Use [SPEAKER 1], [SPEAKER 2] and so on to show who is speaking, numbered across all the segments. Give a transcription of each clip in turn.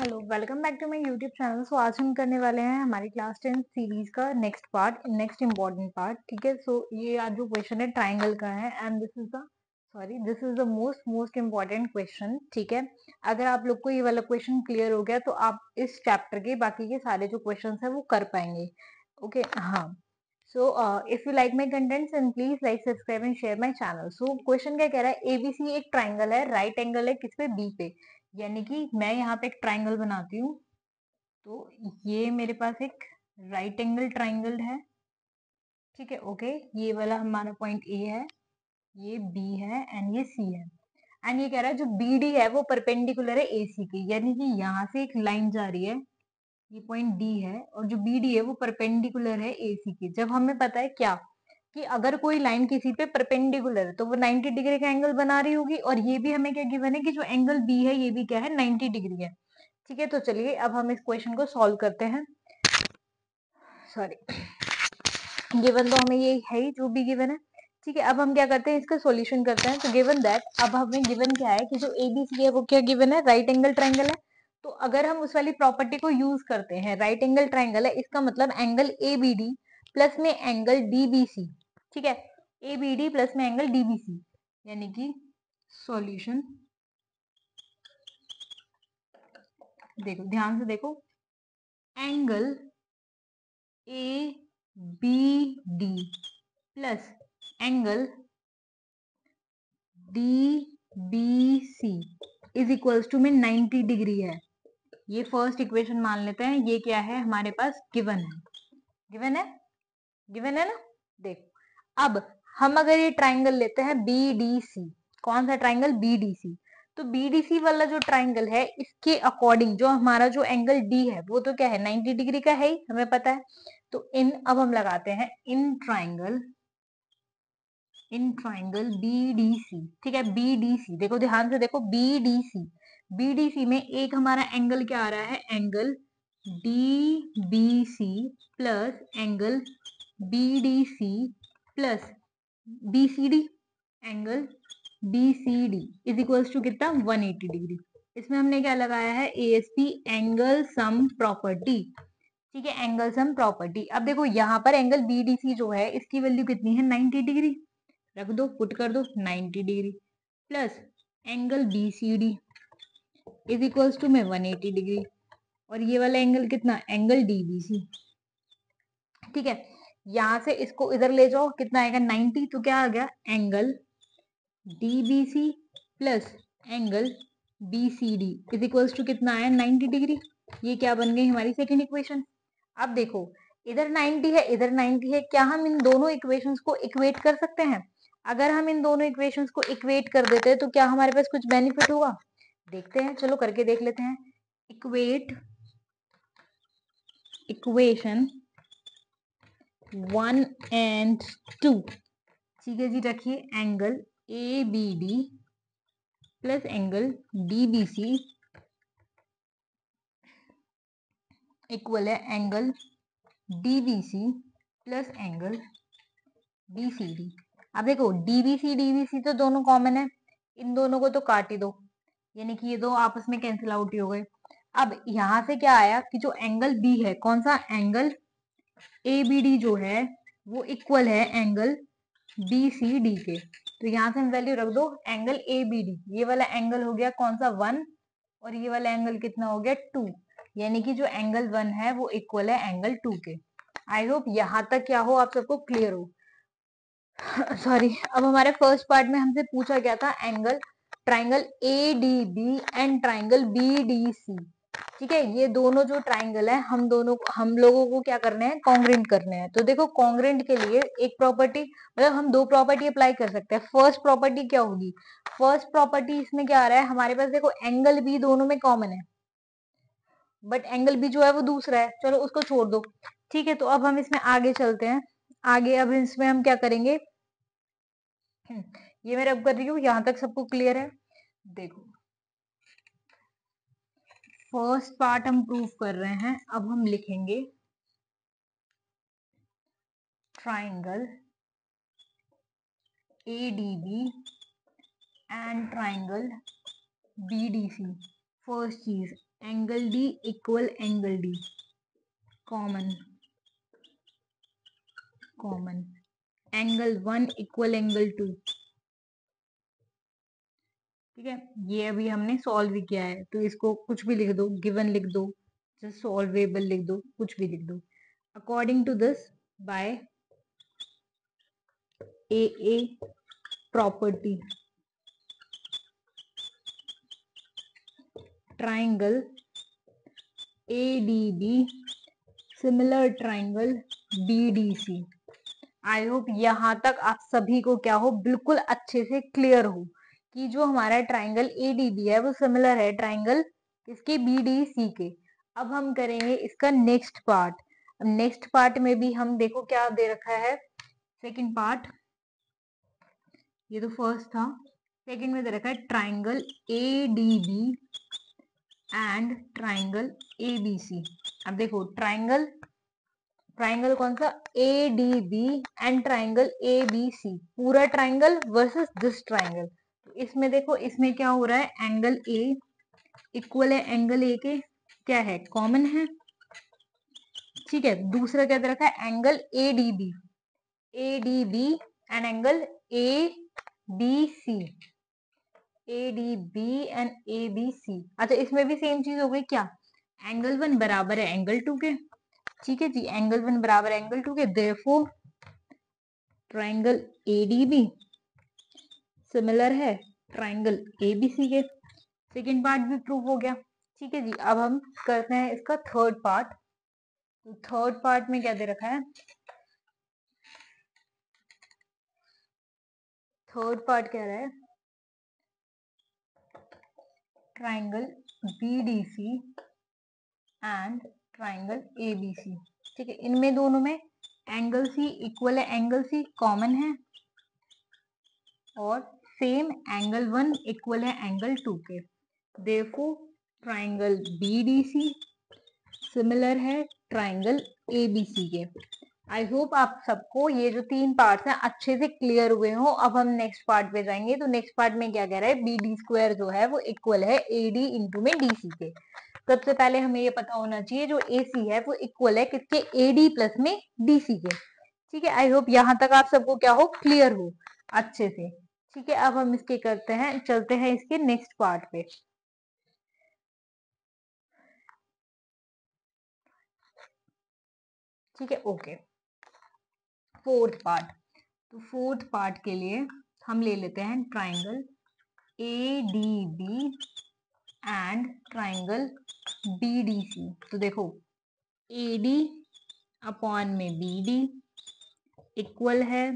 [SPEAKER 1] Hello, welcome back to my YouTube channel. So आज हम करने वाले हैं हमारी क्लास 10 सीरीज का नेक्स्ट इम्पॉर्टेंट पार्ट। ठीक है। सो ये आज जो क्वेश्चन है ट्राइंगल का है and this is the most important question. ठीक है। अगर आप लोग को ये वाला क्वेश्चन क्लियर हो गया तो आप इस चैप्टर के बाकी के सारे जो क्वेश्चन है वो कर पाएंगे। ओके हाँ। So if you like my contents and please like subscribe and share my channel. So question क्या कह रहा है, एबीसी एक ट्राइंगल है, राइट एंगल है किस पे, बी पे। यानी कि मैं यहाँ पे एक ट्राइंगल बनाती हूँ, तो ये मेरे पास एक राइट एंगल ट्राइंगल है। ठीक है। ओके, ये वाला हमारा पॉइंट ए है, ये बी है एंड ये सी है। एंड ये कह रहा है जो बी डी है वो परपेंडिकुलर है ए सी के, यानी कि यहाँ से एक लाइन जा रही है, ये पॉइंट डी है, और जो बी डी है वो परपेंडिकुलर है ए सी के। जब हमें पता है क्या कि अगर कोई लाइन किसी पे परपेंडिकुलर है तो वो 90 डिग्री का एंगल बना रही होगी, और ये भी हमें क्या गिवन है कि जो एंगल बी है ये भी क्या है, 90 डिग्री है। ठीक है। तो चलिए अब हम इस क्वेश्चन को सॉल्व करते हैं। सॉरी, गिवन तो हमें ये है ही जो भी गिवन है। ठीक है। अब हम क्या करते हैं, इसका सॉल्यूशन करते हैं। तो गिवन दैट, अब हमें गिवन क्या है कि जो एबीसी है वो क्या गिवन है, राइट एंगल ट्राइंगल है। तो अगर हम उस वाली प्रॉपर्टी को यूज करते हैं, राइट एंगल ट्राइंगल है, इसका मतलब एंगल एबीडी प्लस में एंगल डीबीसी। ठीक है। एबीडी प्लस में एंगल डीबीसी, यानी कि सॉल्यूशन। देखो ध्यान से देखो, angle A B D plus angle D B C is equals to में 90 डिग्री है। ये फर्स्ट इक्वेशन मान लेते हैं। ये क्या है हमारे पास, गिवन है। गिवन है, गिवन है ना। देखो अब हम अगर ये ट्राइंगल लेते हैं बी डी सी, कौन सा ट्राइंगल, बी डी सी। तो बी डी सी वाला जो ट्राइंगल है, इसके अकॉर्डिंग जो हमारा जो एंगल डी है वो तो क्या है, 90 डिग्री का है ही, हमें पता है। तो अब हम लगाते हैं in triangle B D C. ठीक है। बी डी सी, देखो ध्यान से देखो, B D C, B D C में एक हमारा एंगल क्या आ रहा है, angle D B C plus angle B D C plus B C D, angle B C D is equals to कितना, 180 डिग्री। इसमें हमने क्या लगाया है, एएसपी एंगल सम प्रॉपर्टी। ठीक है, एंगल सम प्रॉपर्टी। अब देखो यहाँ पर एंगल बीडीसी जो है इसकी वैल्यू कितनी है, 90 डिग्री। रख दो, पुट कर दो 90 degree plus angle B C D is equals to में 180 डिग्री, और ये वाला एंगल कितना, एंगल डीबीसी। ठीक है। यहां से इसको इधर ले जाओ, कितना आएगा 90, तो क्या आ गया, angle DBC plus angle BCD is equals to कितना आया, 90 डिग्री। ये क्या बन गई हमारी सेकेंड इक्वेशन। अब देखो, इधर 90 है, इधर 90 है, क्या हम इन दोनों इक्वेशंस को इक्वेट कर सकते हैं। अगर हम इन दोनों इक्वेशंस को इक्वेट कर देते हैं तो क्या हमारे पास कुछ बेनिफिट होगा, देखते हैं, चलो करके देख लेते हैं। Equate equation 1 and 2। ठीक है जी, रखिए angle A B D plus angle D B C equal है angle DBC plus angle BCD. अब देखो डीबीसी तो दोनों कॉमन है, इन दोनों को तो काट ही दो, यानी कि ये दो आपस में कैंसिल आउट ही हो गए। अब यहां से क्या आया कि जो एंगल बी है, कौन सा, एंगल ए बी डी जो है वो इक्वल है एंगल बी सी डी के। तो यहां से हम वैल्यू रख दो, एंगल ए बी डी, ये वाला एंगल हो गया कौन सा, 1, और ये वाला एंगल कितना हो गया, 2। यानी कि जो एंगल 1 है वो इक्वल है एंगल 2 के। आई होप यहां तक क्या हो, आप सबको क्लियर हो। सॉरी, अब हमारे फर्स्ट पार्ट में हमसे पूछा गया था angle triangle A D B and triangle B D C. ठीक है, ये दोनों जो ट्राइंगल है हम लोगों को क्या करने हैं, कॉन्ग्रेंट करने हैं। तो देखो कॉन्ग्रेंट के लिए एक प्रॉपर्टी, मतलब हम दो प्रॉपर्टी अप्लाई कर सकते हैं। फर्स्ट प्रॉपर्टी क्या होगी, फर्स्ट प्रॉपर्टी इसमें क्या आ रहा है हमारे पास, देखो एंगल बी दोनों में कॉमन है, बट एंगल बी जो है वो दूसरा है, चलो उसको छोड़ दो। ठीक है। तो अब हम इसमें आगे चलते हैं। आगे अब इसमें हम क्या करेंगे, ये मैं रब कर रही हूँ, यहां तक सबको क्लियर है। देखो फर्स्ट पार्ट हम प्रूव कर रहे हैं, अब हम लिखेंगे triangle ADB and triangle BDC first चीज angle D equal angle D, common common, angle 1 equal angle 2, ठीक है। ये अभी हमने सॉल्व भी किया है, तो इसको कुछ भी लिख दो, गिवन लिख दो, जस्ट सॉल्वेबल लिख दो, कुछ भी लिख दो। According to this by a property, triangle ADB similar triangle BDC। I hope यहाँ तक आप सभी को क्या हो, बिल्कुल अच्छे से क्लियर हो कि जो हमारा ट्राइंगल ADB है वो सिमिलर है ट्राइंगल इसके BDC के। अब हम करेंगे इसका नेक्स्ट पार्ट। नेक्स्ट पार्ट में भी हम देखो क्या दे रखा है, सेकंड पार्ट, ये तो फर्स्ट था, सेकंड में दे रखा है triangle ADB and triangle ABC। अब देखो ट्राइंगल कौन सा, ADB एंड ट्राइंगल ABC, पूरा ट्राइंगल वर्सेस दिस ट्राइंगल। तो इसमें देखो, इसमें क्या हो रहा है, एंगल A इक्वल है एंगल A के, क्या है, कॉमन है, ठीक है। दूसरा क्या दे रखा है, angle ADB and angle ABC, ADB and ABC। अच्छा इसमें भी सेम चीज हो गई क्या, एंगल 1 बराबर है एंगल 2 के, ठीक है जी, एंगल 1 बराबर है एंगल 2 के, देयरफॉर ट्राइंगल ADB सिमिलर है ट्राइंगल ABC के। सेकेंड पार्ट भी प्रूव हो गया, ठीक है जी। अब हम करते हैं इसका थर्ड पार्ट। तो थर्ड पार्ट में क्या दे रखा है, थर्ड पार्ट कह रहा है triangle BDC and triangle ABC, ठीक है। इनमें दोनों में एंगल C इक्वल है एंगल C, कॉमन है, और सेम एंगल 1 इक्वल है एंगल 2 के, देयरफॉर ट्राइंगल BDC सिमिलर है ट्राइंगल ABC के। आई होप आप सबको ये जो 3 पार्ट्स हैं अच्छे से क्लियर हुए हो। अब हम नेक्स्ट पार्ट पे जाएंगे। तो नेक्स्ट पार्ट में क्या कह रहा है, BD स्क्वायर जो है वो इक्वल है AD इंटू में DC के। सबसे पहले हमें ये पता होना चाहिए जो AC है वो इक्वल है किसके, AD प्लस में DC के, ठीक है। आई होप यहाँ तक आप सबको क्या हो, क्लियर हो अच्छे से, ठीक है। अब हम इसके करते हैं, चलते हैं इसके नेक्स्ट पार्ट पे, ठीक है, ओके। फोर्थ पार्ट, तो फोर्थ पार्ट के लिए हम ले लेते हैं triangle ADB and triangle BDC। तो देखो AD अपॉन में BD इक्वल है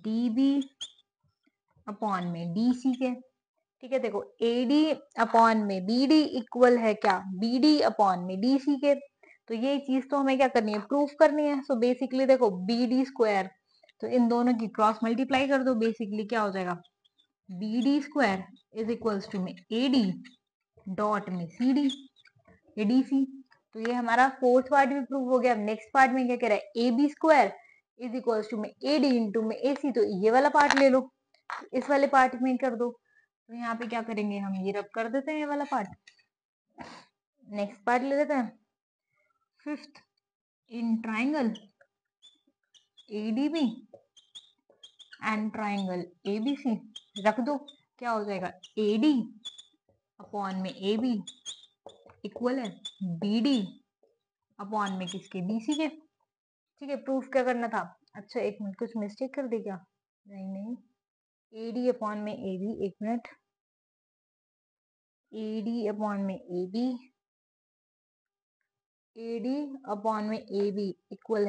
[SPEAKER 1] DB अपॉन में DC के, ठीक है। देखो AD अपॉन में BD इक्वल है क्या, BD अपॉन में DC के। तो ये चीज तो हमें क्या करनी है, प्रूफ करनी है। सो बेसिकली देखो BD स्क्वायर, तो इन दोनों की क्रॉस मल्टीप्लाई कर दो, बेसिकली क्या हो जाएगा, BD square is equals to में AD डॉट में CD ADC। तो ये हमारा फोर्थ पार्ट भी प्रूव हो गया। नेक्स्ट पार्ट में क्या कह रहा है, AB square is equals to में AD इंटू में AC। तो ये वाला पार्ट ले लो, इस वाले पार्ट में कर दो। तो यहाँ पे क्या करेंगे, हम ये रब कर देते हैं ये वाला पार्ट। नेक्स्ट पार्ट ले लेते हैं, fifth, in triangle ADB and triangle ABC रख दो, क्या हो जाएगा, AD अपॉन में AB इक्वल है BD अपॉन में किसके, BC के, ठीक है। प्रूफ क्या करना था, अच्छा एक मिनट, कुछ मिस्टेक कर दी क्या, नहीं नहीं, AD अपॉन में AB, एक मिनट, AD अपॉन में AB, AD अपॉन में AB इक्वल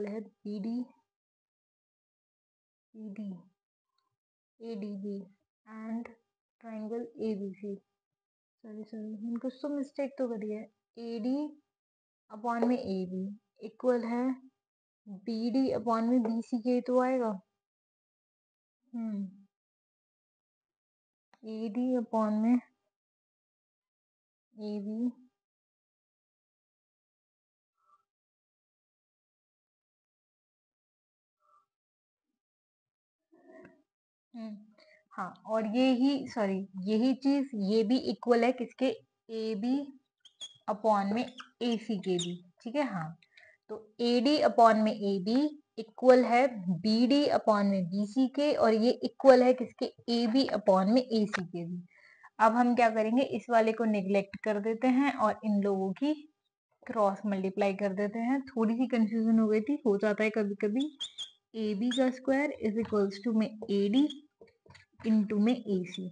[SPEAKER 1] है BD CD ADB and triangle ABC। Sorry कुछ तो मिस्टेक तो करी है। AD अपॉन में AB इक्वल है BD अपॉन में BC के, तो आएगा AD अपॉन में AB हाँ, और यही चीज ये भी इक्वल है किसके, ए बी अपॉन में ए सी के भी, ठीक है। हाँ, तो ए डी अपॉन में ए बी इक्वल है बी डी अपॉन में बी सी के, और ये इक्वल है किसके, ए बी अपॉन में ए सी के भी। अब हम क्या करेंगे, इस वाले को निग्लेक्ट कर देते हैं और इन लोगों की क्रॉस मल्टीप्लाई कर देते हैं। थोड़ी सी कंफ्यूजन हो गई थी, हो जाता है कभी कभी। ए बी का स्क्वायर इज इक्वल्स टू में ए डी इंटू में ए सी।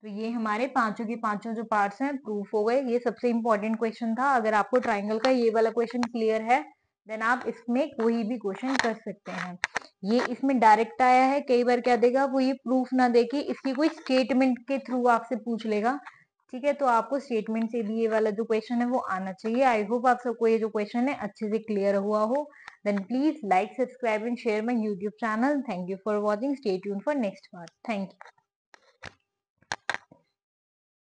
[SPEAKER 1] तो ये हमारे पांचों के पांचों जो पार्ट्स हैं प्रूफ हो गए। ये सबसे इंपॉर्टेंट क्वेश्चन था। अगर आपको ट्राइंगल का ये वाला क्वेश्चन क्लियर है देन आप इसमें कोई भी क्वेश्चन कर सकते हैं। ये इसमें डायरेक्ट आया है, कई बार क्या देगा वो ये प्रूफ ना देके इसकी कोई स्टेटमेंट के थ्रू आपसे पूछ लेगा, ठीक है। तो आपको स्टेटमेंट से भी ये वाला जो क्वेश्चन है वो आना चाहिए। आई होप आप सबको ये जो क्वेश्चन है अच्छे से क्लियर हुआ हो। Then please like, subscribe and share my YouTube channel. Thank you for watching, stay tuned for next part. Thank you.